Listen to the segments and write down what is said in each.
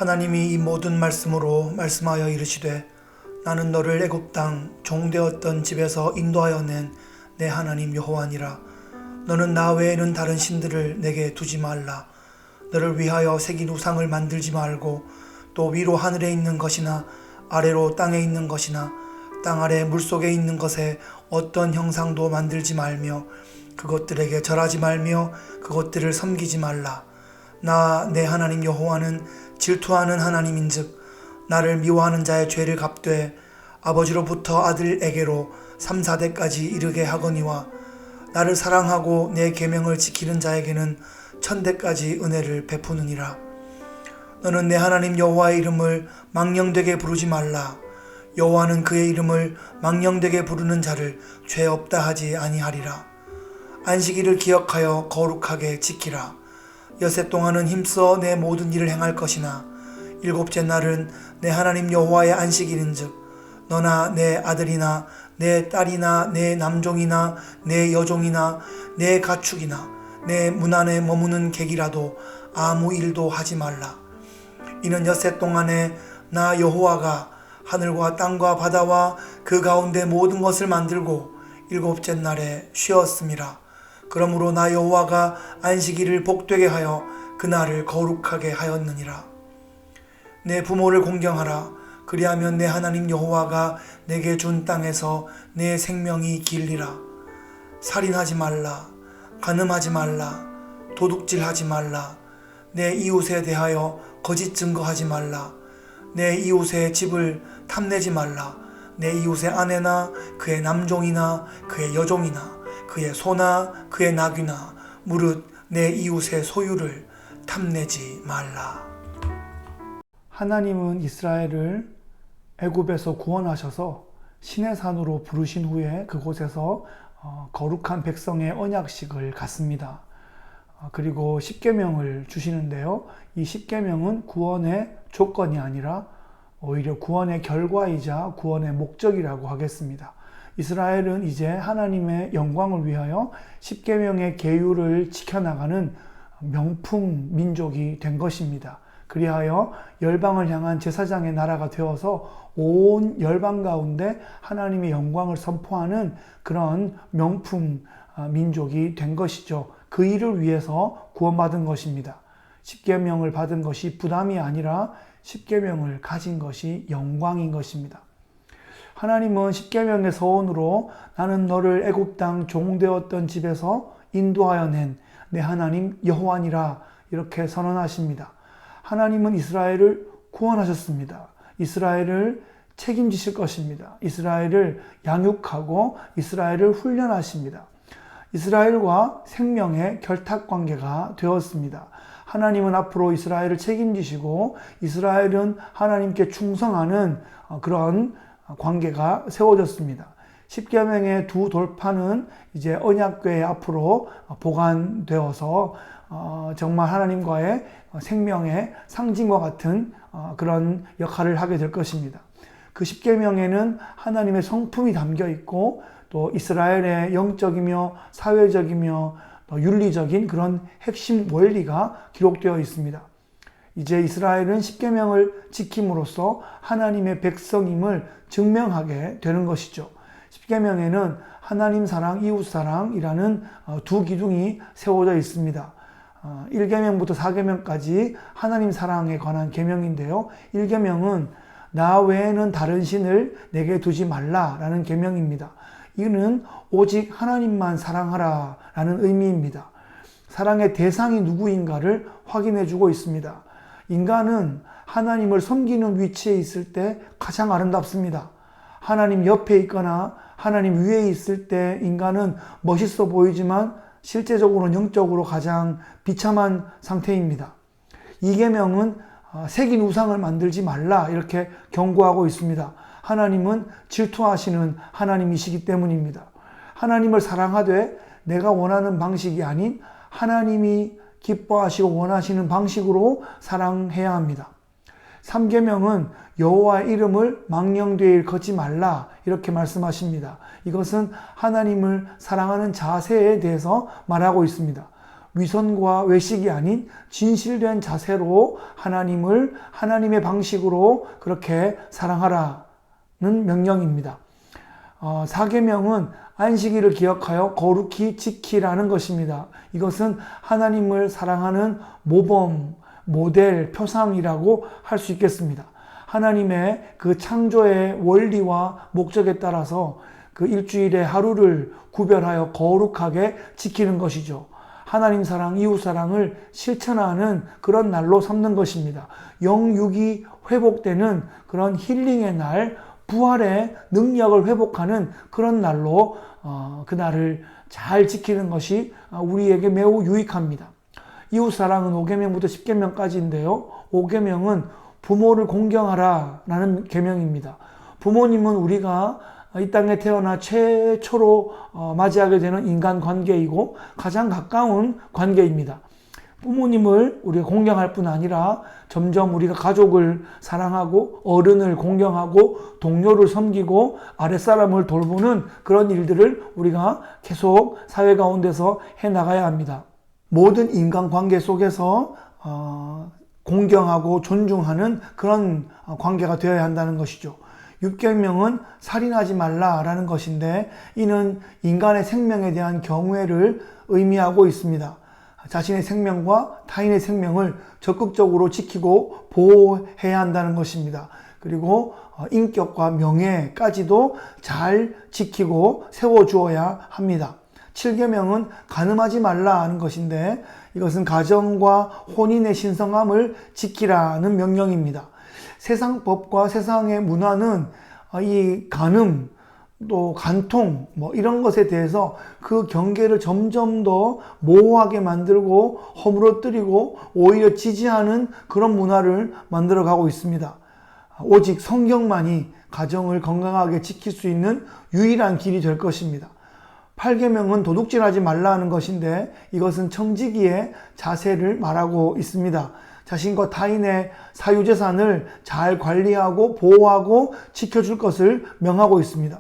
하나님이 이 모든 말씀으로 말씀하여 이르시되 나는 너를 애굽 땅 종되었던 집에서 인도하여 낸 내 하나님 여호와니라. 너는 나 외에는 다른 신들을 내게 두지 말라. 너를 위하여 새긴 우상을 만들지 말고 또 위로 하늘에 있는 것이나 아래로 땅에 있는 것이나 땅 아래 물속에 있는 것에 어떤 형상도 만들지 말며 그것들에게 절하지 말며 그것들을 섬기지 말라. 나 내 하나님 여호와는 질투하는 하나님인즉 나를 미워하는 자의 죄를 갚되 아버지로부터 아들에게로 3, 4대까지 이르게 하거니와 나를 사랑하고 내 계명을 지키는 자에게는 1000대까지 은혜를 베푸느니라. 너는 내 하나님 여호와의 이름을 망령되게 부르지 말라. 여호와는 그의 이름을 망령되게 부르는 자를 죄 없다 하지 아니하리라. 안식일을 기억하여 거룩하게 지키라. 엿새 동안은 힘써 내 모든 일을 행할 것이나 일곱째 날은 내 하나님 여호와의 안식일인즉 너나 내 아들이나 내 딸이나 내 남종이나 내 여종이나 내 가축이나 내 문 안에 머무는 객이라도 아무 일도 하지 말라. 이는 엿새 동안에 나 여호와가 하늘과 땅과 바다와 그 가운데 모든 것을 만들고 일곱째 날에 쉬었음이라. 그러므로 나 여호와가 안식일을 복되게 하여 그날을 거룩하게 하였느니라. 내 부모를 공경하라. 그리하면 내 하나님 여호와가 내게 준 땅에서 내 생명이 길리라. 살인하지 말라. 간음하지 말라. 도둑질하지 말라. 내 이웃에 대하여 거짓 증거하지 말라. 내 이웃의 집을 탐내지 말라. 내 이웃의 아내나 그의 남종이나 그의 여종이나 그의 소나 그의 나귀나 무릇 내 이웃의 소유를 탐내지 말라. 하나님은 이스라엘을 애굽에서 구원하셔서 시내산으로 부르신 후에 그곳에서 거룩한 백성의 언약식을 갖습니다. 그리고 십계명을 주시는데요. 이 십계명은 구원의 조건이 아니라 오히려 구원의 결과이자 구원의 목적이라고 하겠습니다. 이스라엘은 이제 하나님의 영광을 위하여 십계명의 계율을 지켜나가는 명품 민족이 된 것입니다. 그리하여 열방을 향한 제사장의 나라가 되어서 온 열방 가운데 하나님의 영광을 선포하는 그런 명품 민족이 된 것이죠. 그 일을 위해서 구원받은 것입니다. 십계명을 받은 것이 부담이 아니라 십계명을 가진 것이 영광인 것입니다. 하나님은 십계명의 서원으로 나는 너를 애굽 땅 종되었던 집에서 인도하여 낸 내 하나님 여호와니라 이렇게 선언하십니다. 하나님은 이스라엘을 구원하셨습니다. 이스라엘을 책임지실 것입니다. 이스라엘을 양육하고 이스라엘을 훈련하십니다. 이스라엘과 생명의 결탁관계가 되었습니다. 하나님은 앞으로 이스라엘을 책임지시고 이스라엘은 하나님께 충성하는 그런 관계가 세워졌습니다. 십계명의 두 돌판은 이제 언약궤에 앞으로 보관되어서 정말 하나님과의 생명의 상징과 같은 그런 역할을 하게 될 것입니다. 그 십계명에는 하나님의 성품이 담겨 있고 또 이스라엘의 영적이며 사회적이며 윤리적인 그런 핵심 원리가 기록되어 있습니다. 이제 이스라엘은 십계명을 지킴으로써 하나님의 백성임을 증명하게 되는 것이죠. 십계명에는 하나님 사랑, 이웃 사랑이라는 두 기둥이 세워져 있습니다. 1계명부터 4계명까지 하나님 사랑에 관한 계명인데요. 1계명은 나 외에는 다른 신을 내게 두지 말라라는 계명입니다. 이는 오직 하나님만 사랑하라 라는 의미입니다. 사랑의 대상이 누구인가를 확인해 주고 있습니다. 인간은 하나님을 섬기는 위치에 있을 때 가장 아름답습니다. 하나님 옆에 있거나 하나님 위에 있을 때 인간은 멋있어 보이지만 실제적으로는 영적으로 가장 비참한 상태입니다. 이 계명은 새긴 우상을 만들지 말라 이렇게 경고하고 있습니다. 하나님은 질투하시는 하나님이시기 때문입니다. 하나님을 사랑하되 내가 원하는 방식이 아닌 하나님이 기뻐하시고 원하시는 방식으로 사랑해야 합니다. 3계명은 여호와의 이름을 망령되이 걷지 말라 이렇게 말씀하십니다. 이것은 하나님을 사랑하는 자세에 대해서 말하고 있습니다. 위선과 외식이 아닌 진실된 자세로 하나님을 하나님의 방식으로 그렇게 사랑하라는 명령입니다. 4계명은 안식일을 기억하여 거룩히 지키라는 것입니다. 이것은 하나님을 사랑하는 모범, 모델, 표상이라고 할 수 있겠습니다. 하나님의 그 창조의 원리와 목적에 따라서 그 일주일의 하루를 구별하여 거룩하게 지키는 것이죠. 하나님 사랑, 이웃 사랑을 실천하는 그런 날로 삼는 것입니다. 영육이 회복되는 그런 힐링의 날, 부활의 능력을 회복하는 그런 날로 그 날을 잘 지키는 것이 우리에게 매우 유익합니다. 이웃 사랑은 5계명부터 10계명까지인데요. 5계명은 부모를 공경하라라는 계명입니다. 부모님은 우리가 이 땅에 태어나 최초로 맞이하게 되는 인간관계이고 가장 가까운 관계입니다. 부모님을 우리가 공경할 뿐 아니라 점점 우리가 가족을 사랑하고 어른을 공경하고 동료를 섬기고 아랫사람을 돌보는 그런 일들을 우리가 계속 사회 가운데서 해나가야 합니다. 모든 인간관계 속에서 공경하고 존중하는 그런 관계가 되어야 한다는 것이죠. 6계명은 살인하지 말라라는 것인데 이는 인간의 생명에 대한 경외를 의미하고 있습니다. 자신의 생명과 타인의 생명을 적극적으로 지키고 보호해야 한다는 것입니다. 그리고 인격과 명예까지도 잘 지키고 세워주어야 합니다. 7계명은 간음하지 말라는 것인데 이것은 가정과 혼인의 신성함을 지키라는 명령입니다. 세상 법과 세상의 문화는 이 간음, 또 간통, 이런 것에 대해서 그 경계를 점점 더 모호하게 만들고 허물어뜨리고 오히려 지지하는 그런 문화를 만들어가고 있습니다. 오직 성경만이 가정을 건강하게 지킬 수 있는 유일한 길이 될 것입니다. 8계명은 도둑질하지 말라는 것인데 이것은 청지기의 자세를 말하고 있습니다. 자신과 타인의 사유재산을 잘 관리하고 보호하고 지켜줄 것을 명하고 있습니다.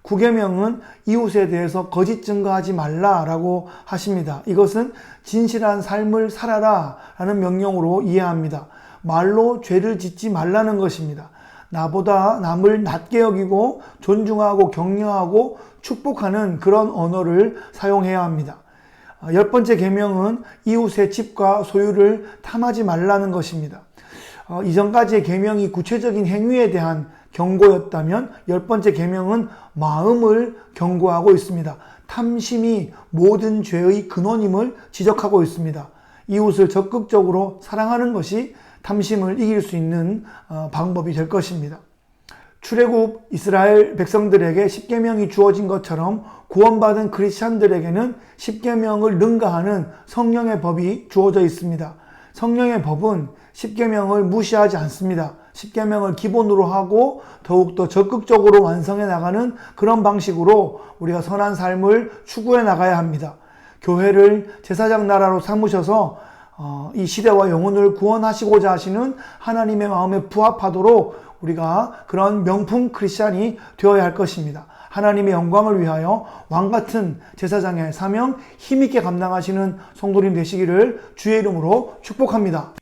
9계명은 이웃에 대해서 거짓 증거하지 말라라고 하십니다. 이것은 진실한 삶을 살아라 라는 명령으로 이해합니다. 말로 죄를 짓지 말라는 것입니다. 나보다 남을 낮게 여기고 존중하고 격려하고 축복하는 그런 언어를 사용해야 합니다. 10번째 계명은 이웃의 집과 소유를 탐하지 말라는 것입니다. 이전까지의 계명이 구체적인 행위에 대한 경고였다면 10번째 계명은 마음을 경고하고 있습니다. 탐심이 모든 죄의 근원임을 지적하고 있습니다. 이웃을 적극적으로 사랑하는 것이 탐심을 이길 수 있는 방법이 될 것입니다. 출애굽 이스라엘 백성들에게 10계명이 주어진 것처럼 구원받은 크리스찬들에게는 10계명을 능가하는 성령의 법이 주어져 있습니다. 성령의 법은 10계명을 무시하지 않습니다. 10계명을 기본으로 하고 더욱더 적극적으로 완성해 나가는 그런 방식으로 우리가 선한 삶을 추구해 나가야 합니다. 교회를 제사장 나라로 삼으셔서 이 시대와 영혼을 구원하시고자 하시는 하나님의 마음에 부합하도록 우리가 그런 명품 크리스찬이 되어야 할 것입니다. 하나님의 영광을 위하여 왕같은 제사장의 사명 힘있게 감당하시는 성도님 되시기를 주의 이름으로 축복합니다.